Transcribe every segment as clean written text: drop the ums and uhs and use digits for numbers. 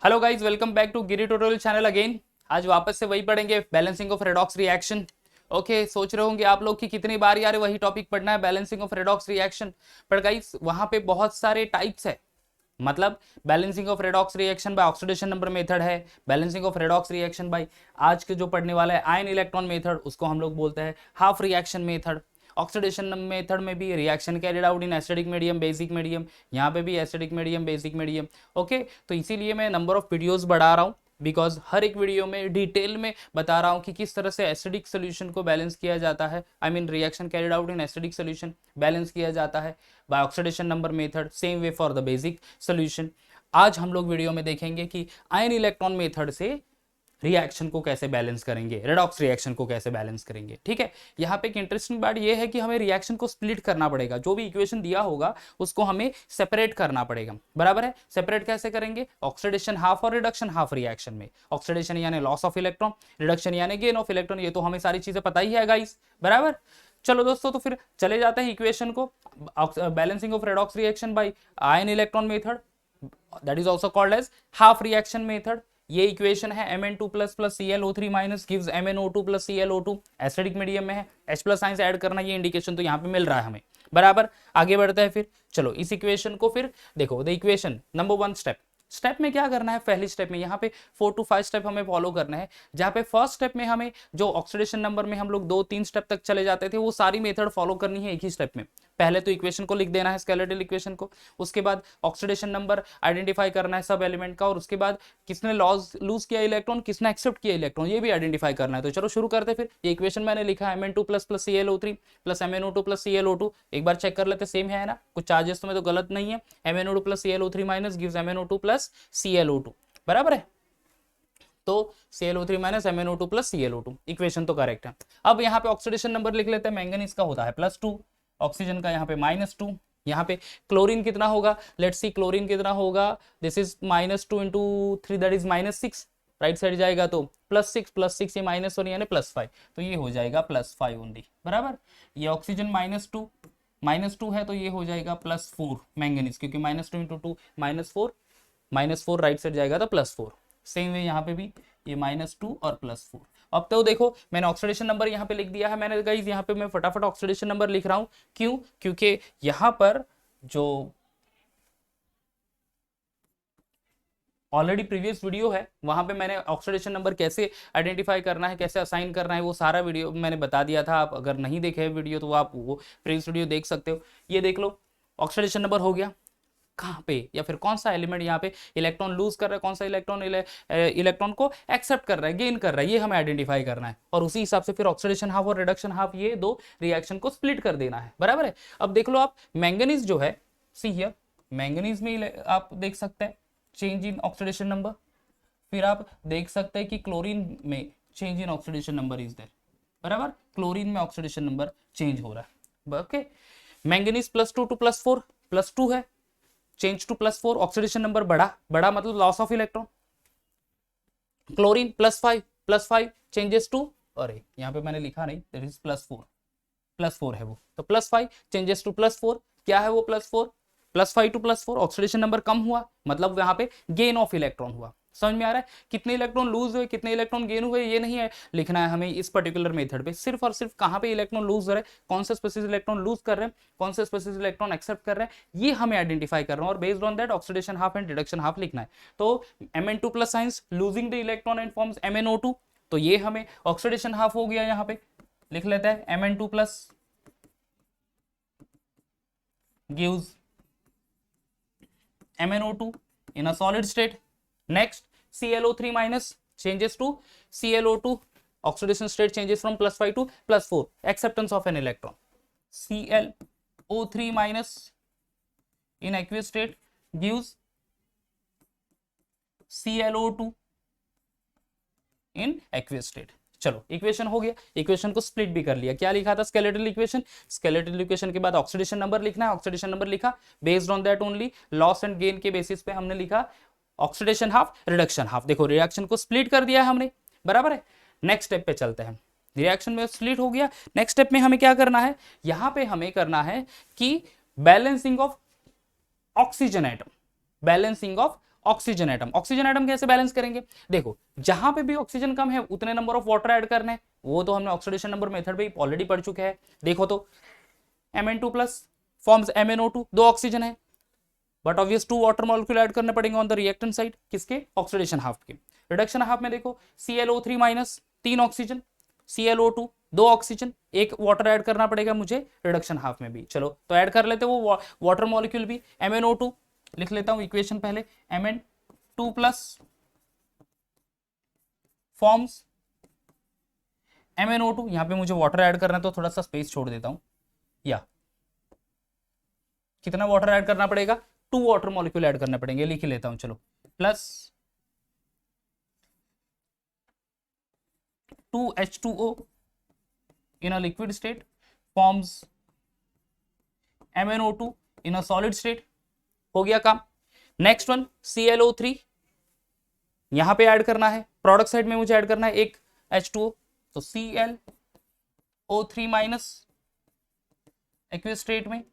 Hello guys, welcome back to Giri tutorial channel again. आज वापस से वही पढ़ेंगे, balancing of redox reaction. Okay, सोच रहे होंगे आप लोग कि कितनी बार यार वही टॉपिक पढ़ना है, बैलेंसिंग ऑफ रेडॉक्स रिएक्शन। पर गाइज वहां पे बहुत सारे टाइप्स है। मतलब balancing of redox reaction by oxidation number method है, balancing of redox reaction by आज के जो पढ़ने वाला है आयन इलेक्ट्रॉन मेथड, उसको हम लोग बोलते हैं half reaction method. Oxidation method में भी reaction carried out in acidic medium basic medium, यहाँ पे भी acidic medium basic medium. Okay, तो इसीलिए मैं नंबर ऑफ वीडियोस बढ़ा रहा हूँ, बिकॉज हर एक वीडियो में डिटेल में बता रहा हूँ कि किस तरह से एसिडिक सोल्यूशन को बैलेंस किया जाता है। I mean reaction carried out in acidic solution balance किया जाता है by oxidation number method, same way for the basic solution. आज हम लोग वीडियो में देखेंगे कि आयन इलेक्ट्रॉन मेथड से रिएक्शन को कैसे बैलेंस करेंगे, रेडॉक्स रिएक्शन को कैसे बैलेंस करेंगे। ठीक है, यहाँ पे एक इंटरेस्टिंग बात ये है कि हमें रिएक्शन को स्प्लिट करना पड़ेगा। जो भी इक्वेशन दिया होगा उसको हमें सेपरेट करना पड़ेगा, बराबर है। सेपरेट कैसे करेंगे? ऑक्सीडेशन हाफ और रिडक्शन हाफ रिएक्शन में। ऑक्सीडेशन यानी लॉस ऑफ इलेक्ट्रॉन, रिडक्शन यानी गेन ऑफ इलेक्ट्रॉन। ये तो हमें सारी चीजें पता ही है गाइस, बराबर। चलो दोस्तों, तो फिर चले जाते हैं इक्वेशन को। Balancing of redox reaction by ion electron method, that is also called as half reaction method. ये इक्वेशन है Mn2 plus ClO3 minus gives MnO2 plus ClO2। Acidic medium में है, H प्लस साइन से add करना, ये indication तो यहाँ पे मिल रहा है हमें, बराबर। आगे बढ़ते हैं फिर। चलो इस इक्वेशन को फिर देखो, द इक्वेशन नंबर 1 स्टेप में क्या करना है। पहली स्टेप में यहाँ पे 4 to 5 स्टेप हमें फॉलो करना है। जहाँ पे फर्स्ट स्टेप में हमें जो ऑक्सीडेशन नंबर में हम लोग 2-3 स्टेप तक चले जाते थे, वो सारी मेथड फॉलो करनी है एक ही स्टेप में। पहले तो इक्वेशन को लिख देना है, स्केलेटल इक्वेशन को। उसके बाद ऑक्सीडेशन नंबर आइडेंटिफाई करना है सब एलिमेंट का, और उसके बाद किसने लूज किया इलेक्ट्रॉन, किसने एक्सेप्ट किया इलेक्ट्रॉन, ये भी आइडेंटिफाई करना है। तो चलो शुरू करते फिर। ये इक्वेशन मैंने लिखा है Mn2 plus ClO3 plus MnO2 plus ClO2। एक बार चेक कर लेते, सेम है ना, कुछ चार्जेस तो में तो गलत नहीं है। MnO2 plus ClO3 minus gives MnO2 plus ClO2, बराबर है। तो ClO3 minus MnO2 plus ClO2, equation तो करेक्ट है। अब यहाँ पे ऑक्सीडेशन नंबर लिख लेते हैं। मैंगनीज का होता है +2, ऑक्सीजन का यहाँ पे -2। यहाँ पे क्लोरीन कितना होगा, लेट्स सी क्लोरीन कितना होगा। This is -2 into 3, that is -6। Right side जाएगा तो +6 ये -1 यानी +5, तो ये हो जाएगा +5 ओनली, बराबर। ये ऑक्सीजन -2 है, तो ये हो जाएगा +4 मैंगनीज, क्योंकि -2 इंटू 2 -4 राइट साइड जाएगा तो +4। सेम वे यहाँ पे भी ये -2 और +4। अब तो देखो, मैंने ऑक्सीडेशन नंबर यहाँ पे लिख दिया है। मैंने गाइस यहाँ पे मैं फटाफट ऑक्सीडेशन नंबर लिख रहा हूँ। क्यों? क्योंकि यहाँ पर जो ऑलरेडी प्रीवियस वीडियो है, वहां पे मैंने ऑक्सीडेशन नंबर कैसे आइडेंटिफाई करना है, कैसे असाइन करना है, वो सारा वीडियो मैंने बता दिया था। आप अगर नहीं देखे वीडियो तो आप वो प्रीवियस वीडियो देख सकते हो। ये देख लो, ऑक्सीडेशन नंबर हो गया। कहाँ पे या फिर कौन सा एलिमेंट यहाँ पे इलेक्ट्रॉन लूज कर रहा है, कौन सा इलेक्ट्रॉन इलेक्ट्रॉन को एक्सेप्ट कर रहा है, गेन कर रहा है, ये हमें आइडेंटिफाई करना है। और उसी हिसाब से फिर ऑक्सीडेशन हाफ और रिडक्शन हाफ, ये दो रिएक्शन को स्प्लिट कर देना है, बराबर है। अब देख लो आप, मैंगनीज जो है, सी हियर, मैंगनीज में आप देख सकते हैं चेंज इन ऑक्सीडेशन नंबर। फिर आप देख सकते हैं कि क्लोरीन में change in oxidation number is there, बराबर। क्लोरीन में ऑक्सीडेशन नंबर चेंज हो रहा है, ओके। मैंगनीज +2 टू +4, +2 है, चेंज टू +4, ऑक्सीडेशन नंबर बढ़ा मतलब loss of electron. Chlorine +5 changes to, अरे यहाँ पे मैंने लिखा नहीं, दैट इज +4 है वो, तो +5 चेंजेस टू +4। क्या है वो +4? +5 टू +4, ऑक्सीडेशन नंबर कम हुआ, मतलब यहाँ पे गेन ऑफ इलेक्ट्रॉन हुआ। समझ में आ रहा है? कितने इलेक्ट्रॉन लूज हुए, कितने इलेक्ट्रॉन गेन हुए, ये नहीं है लिखना है हमें इस पर्टिकुलर मेथड पे। सिर्फ और सिर्फ कहाँ पे इलेक्ट्रॉन लूज हो रहे हैं, कौन से स्पेसिस इलेक्ट्रॉन लूज कर रहे हैं, कौन से स्पेसिस इलेक्ट्रॉन एक्सेप्ट कर रहे हैं, ये हमें आइडेंटिफाई कर रहे हैं। और based on that oxidation half and reduction half लिखना है। तो Mn2 plus science losing the electron and forms MnO2, तो ये हमें ऑक्सीडेशन हाफ हो गया। यहाँ पे लिख लेते हैं Mn2 plus gives MnO2 in a solid state. Next, ClO3 minus changes to ClO2. Oxidation state changes from +5 to +4. Acceptance of an electron. ClO3 minus in aqueous state gives ClO2 in aqueous state. चलो equation हो गया, equation को split भी कर लिया। क्या लिखा था? Skeletal equation. स्केलेटल इक्वेशन के बाद ऑक्सीडेशन नंबर लिखना है, ऑक्सीडेशन नंबर लिखा। Based on that only loss and gain के बेसिस पे हमने लिखा ऑक्सीडेशन हाफ रिडक्शन हाफ। देखो रिएक्शन को स्प्लिट कर दिया है हमने, बराबर है। नेक्स्ट स्टेप पे चलते हैं। रिएक्शन में स्प्लिट हो गया, नेक्स्ट स्टेप में हमें क्या करना है, यहां पे हमें करना है कि balancing of oxygen atom, balancing of oxygen atom. Oxygen atom कैसे बैलेंस करेंगे, देखो जहां पे भी ऑक्सीजन कम है उतने नंबर ऑफ वाटर ऐड करने हैं, वो तो हमने ऑक्सीडेशन नंबर मेथड पे ऑलरेडी पढ़ चुके हैं। देखो तो Mn2 plus forms MnO2, 2 oxygen है, but obvious 2 water molecule add करने पड़ेंगे ऑन द रिएक्टेंट साइड, किसके, ऑक्सीडेशन हाफ के। रिडक्शन हाफ में देखो ClO3 minus 3 oxygen, ClO2 2 oxygen, 1 water add करना पड़ेगा मुझे रिडक्शन हाफ में भी। चलो तो ऐड कर लेते वो वाटर मॉलिक्यूल भी। MnO2 लिख लेता हूं इक्वेशन पहले, Mn2 प्लस फॉर्म्स MnO2, यहां पे मुझे वाटर ऐड करना है तो थोड़ा सा स्पेस छोड़ देता हूं, या कितना वाटर ऐड करना पड़ेगा, 2 वाटर मॉलिक्यूल ऐड करने पड़ेंगे, लिख लेता हूं चलो, plus 2H2O in a liquid state forms MnO2 in a solid state। हो गया काम। नेक्स्ट वन ClO3 यहां पे ऐड करना है, प्रोडक्ट साइड में मुझे ऐड करना है एक H2O, तो ClO3 माइनस एक्वियस स्टेट में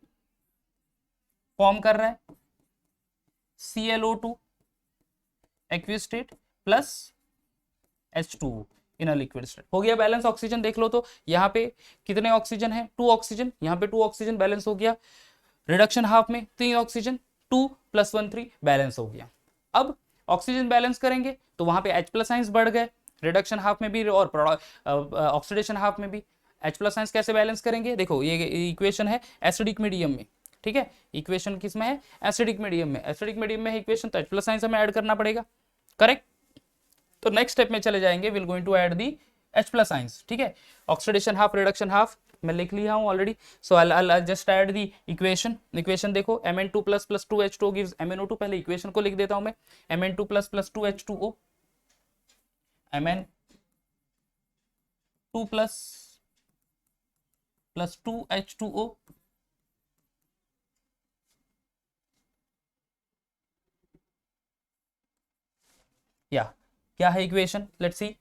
फॉर्म कर रहा है ClO2 aqueous state plus H2O in a liquid state. हो गया बैलेंस ऑक्सीजन। देख लो तो यहाँ पे कितने ऑक्सीजन है, 2 ऑक्सीजन, यहाँ पे 2 ऑक्सीजन बैलेंस हो गया। रिडक्शन हाफ में 3 ऑक्सीजन, 2 + 1 3 बैलेंस हो गया। अब ऑक्सीजन बैलेंस करेंगे तो वहां पे H+ आयंस बढ़ गए रिडक्शन हाफ में भी और ऑक्सीडेशन हाफ में भी। H+ आयंस कैसे बैलेंस करेंगे, देखो ये इक्वेशन है एसिडिक मीडियम में, ठीक है, इक्वेशन किस में है, एसिडिक मीडियम में। एसिडिक मीडियम में है इक्वेशन, तो H+ आयंस हमें ऐड करना पड़ेगा, करेक्ट। तो नेक्स्ट स्टेप में चले जाएंगे, will going to add the H+ ions, ठीक है। ऑक्सीडेशन हाफ रिडक्शन हाफ मैं लिख लिया हूं already, so I just add the equation. Equation देखो Mn2 plus 2H2O gives MnO2, पहले इक्वेशन को लिख देता हूं मैं, Mn2 plus 2H2O, Mn2 plus 2H2O या क्या है equation, let's see.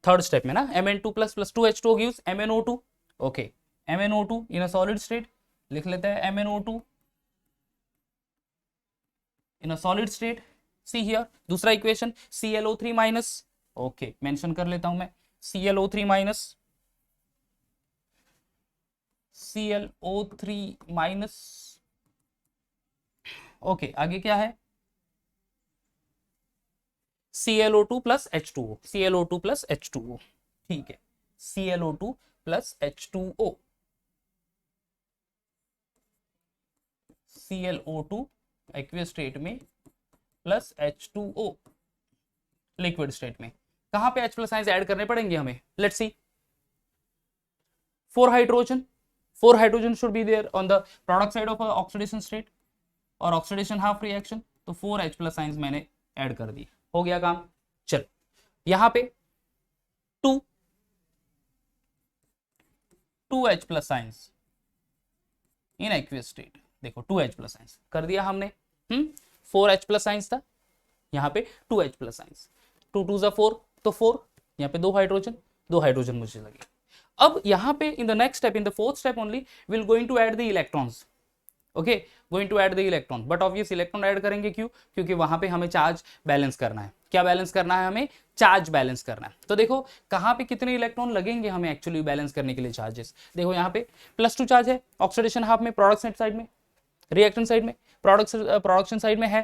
Third step में ना, Mn2 plus 2H2O gives MnO2, okay, MnO2 in a solid state, लिख लेते हैं MnO2 in a solid state. See here दूसरा equation ClO3 minus, okay mention कर लेता हूं मैं, ClO3 minus, ClO3 minus, okay आगे क्या है, ClO2 plus H2O, ClO2 plus H2O, ठीक है, ClO2 plus H2O, ClO2 aqueous state में प्लस H2O लिक्विड स्टेट में। कहां पे H+ आयंस ऐड करने पड़ेंगे हमें, let's see. 4 hydrogen should be there on the product side of oxidation state और ऑक्सीडेशन हाफ रिएक्शन, तो 4 H+ आयंस मैंने ऐड कर दिए, हो गया काम। चल यहां पे 2 H+ ions in aqueous state, देखो 2 H+ आयंस कर दिया हमने, 4 H+ आयंस था, यहाँ पे 2 H+ आयंस, 2 2 4 तो 4, यहाँ पे 2 हाइड्रोजन मुझे लगे। अब यहाँ पे in the next step, in the fourth step only, will going to add the electrons, okay, going to add the electron, but obvious electron add करेंगे क्यों, क्योंकि वहां पे हमें चार्ज बैलेंस करना है। क्या बैलेंस करना है हमें, चार्ज बैलेंस करना है। तो देखो कहां पे कितने इलेक्ट्रॉन लगेंगे हमें एक्चुअली बैलेंस करने के लिए चार्जेस, देखो यहाँ पे +2 चार्ज है ऑक्सीडेशन हाफ में, प्रोडक्शन साइड में, रिएक्टेंट साइड में, प्रोडक्शन साइड में है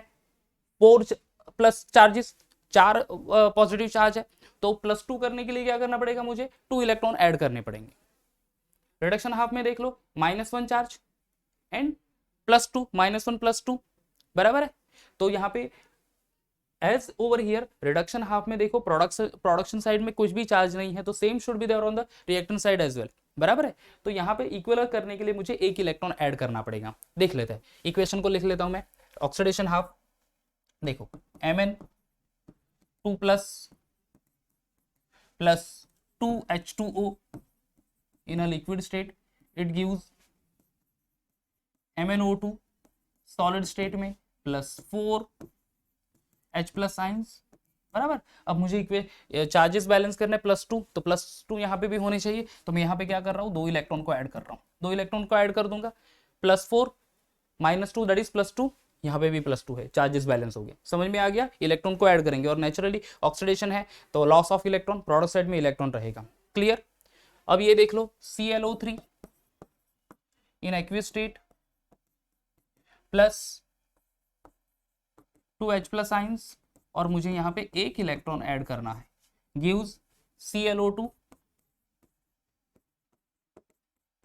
4 प्लस चार्जेस, 4 पॉजिटिव चार्ज है, तो +2 करने के लिए क्या करना पड़ेगा मुझे, 2 इलेक्ट्रॉन ऐड करने पड़ेंगे। रिडक्शन हाफ में देख लो -1 चार्ज एंड +2, -1 +2 बराबर है। तो यहाँ पे as over here reduction half में देखो प्रोडक्शन साइड में कुछ भी चार्ज नहीं है, तो same should be there on the reactant side as well, बराबर है। तो यहाँ पे इक्वल करने के लिए मुझे 1 इलेक्ट्रॉन ऐड करना पड़ेगा। देख लेते हैं, इक्वेशन को लिख लेता हूं मैं, ऑक्सीडेशन हाफ देखो Mn2 plus 2H2O in a liquid state, it gives MnO2 solid state में +4 H+ आयंस, बराबर। अब मुझे चार्जेस बैलेंस करने +2, तो +2 यहाँ पे भी होने चाहिए, तो मैं यहाँ पे क्या कर रहा हूँ, 2 इलेक्ट्रॉन को ऐड कर रहा हूँ, 2 इलेक्ट्रॉन को ऐड कर दूंगा, +4 -2 दैट इज +2, यहाँ पे भी +2 है, चार्जेस बैलेंस हो गए। समझ में आ गया? इलेक्ट्रॉन को ऐड करेंगे और नेचुरली ऑक्सीडेशन है तो loss of electron, product side में इलेक्ट्रॉन रहेगा। क्लियर? अब ये देख लो ClO3 in aqueous state plus 2H+ ions और मुझे यहाँ पे एक इलेक्ट्रॉन ऐड करना है, gives ClO2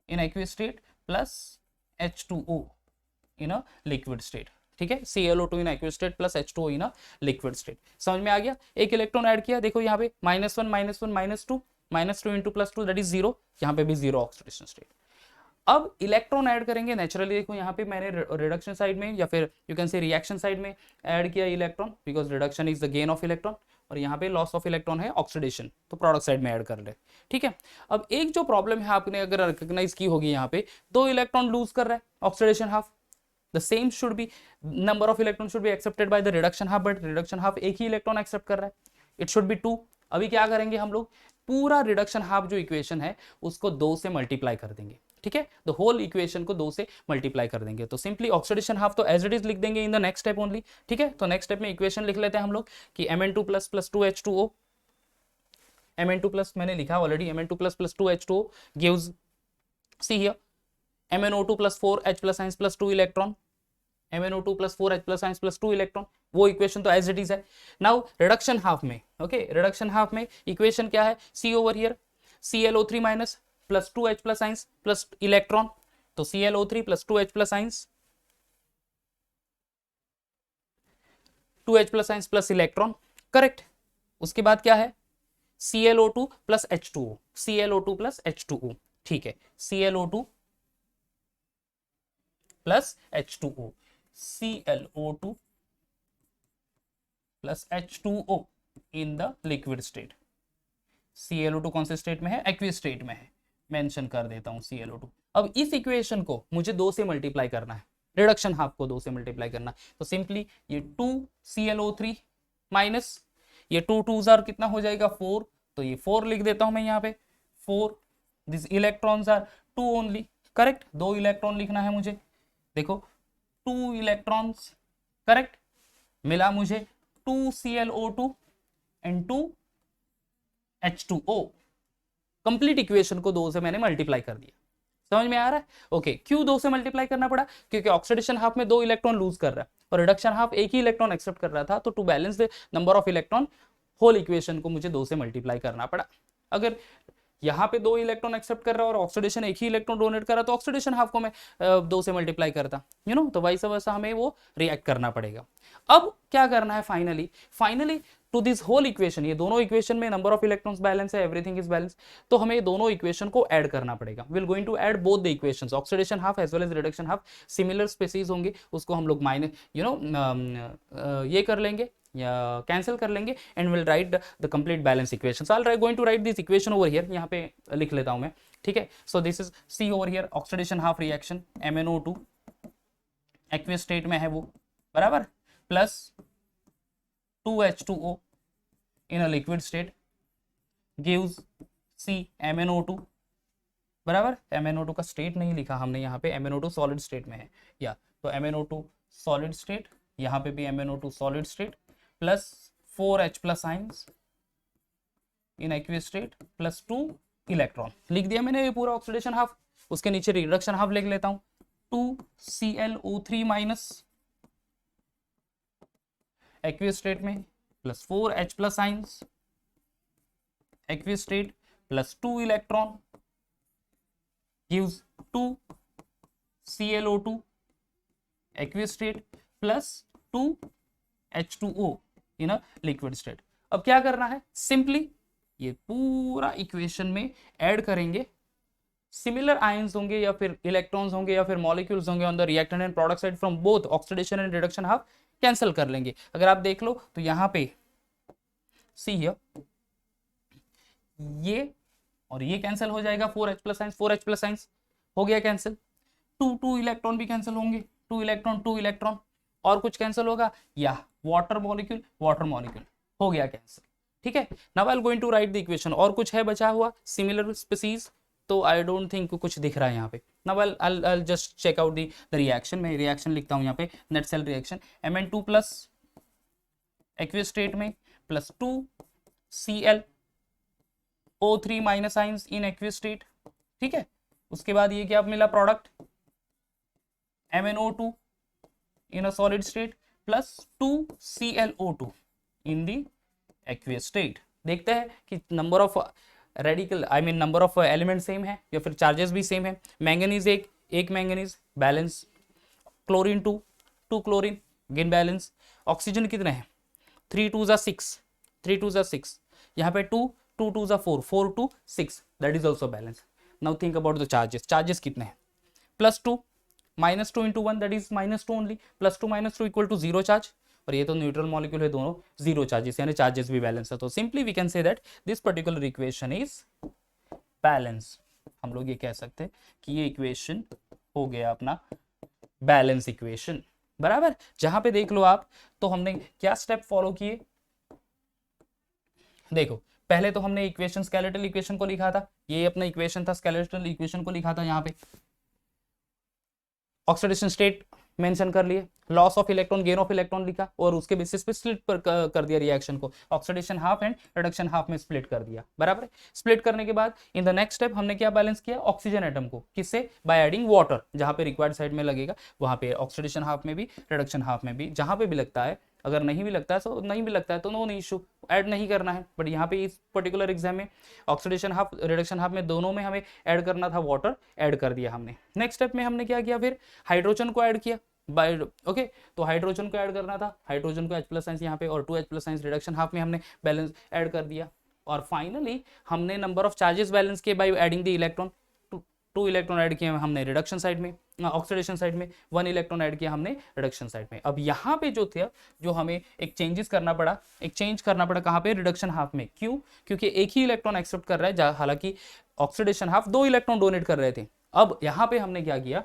in aqueous state plus H2O in a liquid state. ठीक है, ClO2 in aqueous state plus H2O in a liquid state. समझ में आ गया? एक इलेक्ट्रॉन ऐड किया, देखो यहाँ पे -1 -1 -2 इंटू +2 दैट इज 0, यहाँ पे भी 0 ऑक्सीडेशन स्टेट। अब इलेक्ट्रॉन ऐड करेंगे नेचुरली, देखो यहाँ पे मैंने रिडक्शन साइड में या फिर you can say reaction side में ऐड किया electron, because reduction is the gain of electron और यहाँ पे लॉस ऑफ इलेक्ट्रॉन है ऑक्सीडेशन, तो प्रोडक्ट साइड में ऐड कर ले। ठीक है, अब एक जो प्रॉब्लम है आपने अगर रिकॉग्नाइज की होगी, यहाँ पे 2 इलेक्ट्रॉन लूज कर रहा है oxidation half, the same should B number of electron should be accepted by the reduction half, but reduction half एक ही इलेक्ट्रॉन एक्सेप्ट कर रहा है, इट शुड बी 2। अभी क्या करेंगे हम लोग, पूरा रिडक्शन हाफ जो इक्वेशन है उसको 2 से मल्टीप्लाई कर देंगे। ठीक है, द होल इक्वेशन को 2 से मल्टीप्लाई कर देंगे, तो सिंपली ऑक्सीडेशन हाफ तो एज इट इज लिख देंगे इन द नेक्स्ट स्टेप ओनली। ठीक है, तो नेक्स्ट स्टेप में इक्वेशन लिख लेते हैं हम लोग कि Mn2 + 2H2O, Mn2 मैंने लिखा already, Mn2 + 2H2O gives, see here, MnO2 + 4H+ ions + 2 electron, MnO2 + 4H+ ions + 2 electron, वो इक्वेशन तो एज इट इज है। नाउ रिडक्शन हाफ में, ओके, रिडक्शन हाफ में इक्वेशन क्या है, C over here ClO3- + 2H+ ions plus electron, तो ClO3 + 2H+ ions, 2H+ ions plus electron, correct. उसके बाद क्या है, ClO2 + H2O, ClO2 + H2O। ठीक है, ClO2 + H2O, ClO2 + H2O in the liquid state. ClO2 कौन से स्टेट में है, एक्वियस स्टेट में है, मेंशन कर देता हूं ClO2। अब इस इक्वेशन को मुझे 2 से मल्टीप्लाई करना है, रिडक्शन हाफ को 2 से मल्टीप्लाई करना है, तो सिंपली ये 2 ClO3 माइनस ये 2 2s आर कितना हो जाएगा 4, तो ये 4 लिख देता हूं मैं यहाँ पे 4, this electrons are 2 only, correct, 2 electron लिखना है मुझे, देखो 2 इलेक्ट्रॉन्स, करेक्ट, मिला मुझे 2 ClO2 and 2 H2O। Complete equation को 2 से मैंने मल्टीप्लाई कर दिया। समझ में आ रहा है? ओके, क्यों 2 से मल्टीप्लाई करना पड़ा, क्योंकि ऑक्सीडेशन हाफ में 2 इलेक्ट्रॉन लूज कर रहा है और रिडक्शन हाफ एक ही इलेक्ट्रॉन एक्सेप्ट कर रहा था, तो to balance the number of electron whole equation को मुझे 2 से मल्टीप्लाई करना पड़ा। अगर यहाँ पे 2 इलेक्ट्रॉन एक्सेप्ट कर रहा है और ऑक्सीडेशन एक ही इलेक्ट्रॉन डोनेट कर रहा है, तो ऑक्सीडेशन हाफ को मैं 2 से मल्टीप्लाई करता, यू नो, तो वैसा वैसा हमें वो रिएक्ट करना पड़ेगा। अब क्या करना है, finally to this whole equation, ये दोनों इक्वेशन में नंबर ऑफ इलेक्ट्रॉन्स बैलेंस है, एवरीथिंग इज बैलेंस, तो हमें ये दोनों इक्वेशन को ऐड करना पड़ेगा। We will going to add both the equations, oxidation half as well as reduction half, similar species होंगे, उसको हम लोग माइनस ये कर लेंगे या कैंसिल कर लेंगे and will write the complete balance equation. I am going to write this equation over here, यहाँ पे लिख लेता हूं मैं। ठीक है, so this is see over here, oxidation half reaction MnO2 aqueous state में है वो, बराबर, plus 2H2O in a liquid state gives CmNO2, बराबर। MnO2 का स्टेट नहीं लिखा हमने यहाँ पे, MnO2 सॉलिड स्टेट में है, या तो MnO2 सॉलिड स्टेट, यहाँ पे भी MnO2 solid state, plus 4H+ ions in aqueous state plus 2 electron. लिख दिया मैंने ये पूरा ऑक्सीडेशन हाफ, उसके नीचे रिडक्शन हाफ लिख लेता हूं, 2 ClO3- एक्वियस स्टेट में plus 4H+ ions aqueous state plus 2 electron gives 2 ClO2 aqueous state plus 2 H2O in a liquid state. अब क्या करना है, सिंपली ये पूरा इक्वेशन में ऐड करेंगे, सिमिलर आयंस होंगे या फिर इलेक्ट्रॉन्स होंगे या फिर मॉलिक्यूल्स होंगे on the reactant and product side from both oxidation and reduction half, cancel कर लेंगे। अगर आप देख लो तो यहाँ पे सी हियर ये और ये कैंसिल हो जाएगा, 4H+ आयंस 4H+ आयंस हो गया कैंसिल, 2 इलेक्ट्रॉन भी कैंसिल होंगे, 2 इलेक्ट्रॉन, और कुछ कैंसिल होगा, या वाटर मॉलिक्यूल हो गया कैंसिल। ठीक है, now I am going to write the equation. और कुछ है बचा हुआ सिमिलर स्पीसीज, तो आई डोंट थिंक कुछ दिख रहा है यहाँ पे, now I'll just check out the reaction. मैं रिएक्शन लिखता हूँ यहाँ पे, net cell reaction Mn2 plus aqueous state में plus 2 ClO3 minus ions in aqueous state, ठीक है। उसके बाद ये क्या मिला product MnO2 in a solid state plus 2 ClO2 in the aqueous state. देखते हैं कि number of radical number of element same है या फिर चार्जेस भी सेम है। मैंगनीज एक manganese balance, chlorine 2 chlorine again balance. Oxygen कितने हैं 3 2 जा 6, 3 2 जा 6, यहाँ पे 2 2 2 जा 4, 4 2 6, that is also balance. Now think about the charges, charges कितने हैं +2 -2 into 1 that is -2 only, +2 -2 equal to 0 charge, और ये तो न्यूट्रल मॉलिक्यूल है, दोनों 0 चार्जेस, यानी चार्जेस भी बैलेंस है। तो simply we can say that this particular equation is balance. हम लोग ये कह सकते हैं कि ये इक्वेशन हो गया अपना बैलेंस इक्वेशन, बराबर। जहां पे देख लो आप, तो हमने क्या स्टेप फॉलो किए, देखो पहले तो हमने इक्वेशन स्केलेटल इक्वेशन को लिखा था, ये अपना इक्वेशन था, स्केलेटल इक्वेशन को लिखा था, यहाँ पे ऑक्सीडेशन स्टेट मेंशन कर लिए, loss of electron gain of electron लिखा, और उसके बेसिस पे स्प्लिट कर दिया रिएक्शन को, oxidation half and reduction half में स्प्लिट कर दिया, बराबर। स्प्लिट करने के बाद इन द नेक्स्ट स्टेप हमने क्या बैलेंस किया, ऑक्सीजन एटम को, किससे, बाय एडिंग वाटर, जहां पे रिक्वायर्ड साइड में लगेगा वहां पे ऑक्सीडेशन हाफ में भी रिडक्शन हाफ में भी, जहां पे भी लगता है, अगर नहीं भी लगता है तो नहीं भी लगता है तो नो इशू, ऐड नहीं करना है। बट यहाँ पे इस पर्टिकुलर एग्जाम में ऑक्सीडेशन हाफ रिडक्शन हाफ में दोनों में हमें ऐड करना था, वाटर ऐड कर दिया हमने। नेक्स्ट स्टेप में हमने क्या किया, फिर हाइड्रोजन को ऐड किया बाय, ओके, तो हाइड्रोजन को ऐड करना था, हाइड्रोजन को H+ साइंस यहाँ पे और 2 H+ साइंस रिडक्शन हाफ में हमने बैलेंस ऐड कर दिया। और फाइनली हमने नंबर ऑफ चार्जेस बैलेंस किए by adding the electron, 2 electron add किए हमने रिडक्शन साइड में, ऑक्सीडेशन साइड में 1 इलेक्ट्रॉन ऐड किया हमने रिडक्शन साइड में। अब यहाँ पे जो थे, जो हमें एक चेंजेस करना पड़ा, एक चेंज करना पड़ा कहाँ पे, रिडक्शन हाफ में। क्यों, क्योंकि एक ही इलेक्ट्रॉन एक्सेप्ट कर रहा है, हालांकि ऑक्सीडेशन हाफ 2 इलेक्ट्रॉन डोनेट कर रहे थे। अब यहाँ पे हमने क्या किया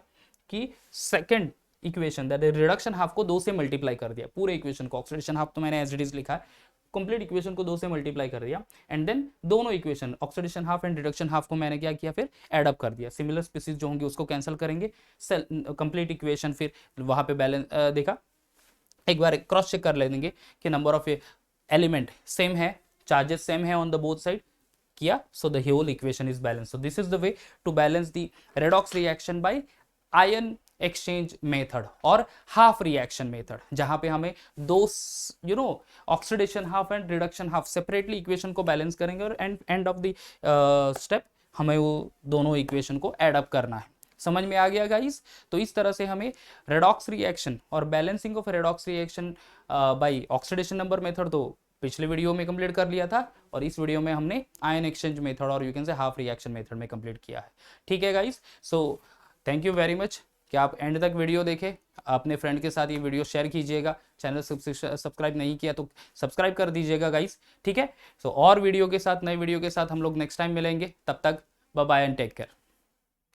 कि second equation that reduction half को 2 से मल्टीप्लाई कर दिया, पूरे इक्वेशन को, ऑक्सीडेशन हाफ तो मैंने एज इट इज लिखा है, कंप्लीट इक्वेशन को 2 से मल्टीप्लाई कर दिया, एंड देन दोनों equation oxidation half and reduction half को मैंने क्या किया, फिर एड अप कर दिया। सिमिलर स्पीसीज जो होंगे उसको कैंसिल करेंगे, कंप्लीट इक्वेशन फिर वहां पे बैलेंस देखा, एक बार क्रॉस चेक कर लेंगे कि नंबर ऑफ एलिमेंट सेम है, चार्जेस सेम है ऑन द बोथ साइड किया, so the whole equation is balance. So this is the way to balance the redox reaction by ion exchange method और half reaction method, जहां पे हमें दो oxidation half and reduction half separately equation को balance करेंगे, और end of the step हमें वो दोनों इक्वेशन को एड अप करना है। समझ में आ गया गाइस? तो इस तरह से हमें रेडॉक्स रिएक्शन और balancing of redox reaction by oxidation number method तो पिछले वीडियो में कंप्लीट कर लिया था, और इस वीडियो में हमने आयन एक्सचेंज मेथड और you can say half reaction method में कंप्लीट किया है। ठीक है guys, so thank you very much कि आप एंड तक वीडियो देखें, अपने फ्रेंड के साथ ये वीडियो शेयर कीजिएगा, चैनल सब्सक्राइब नहीं किया तो सब्सक्राइब कर दीजिएगा गाइस, ठीक है। सो और वीडियो के साथ, नए वीडियो के साथ हम लोग नेक्स्ट टाइम मिलेंगे, तब तक bye bye and take care.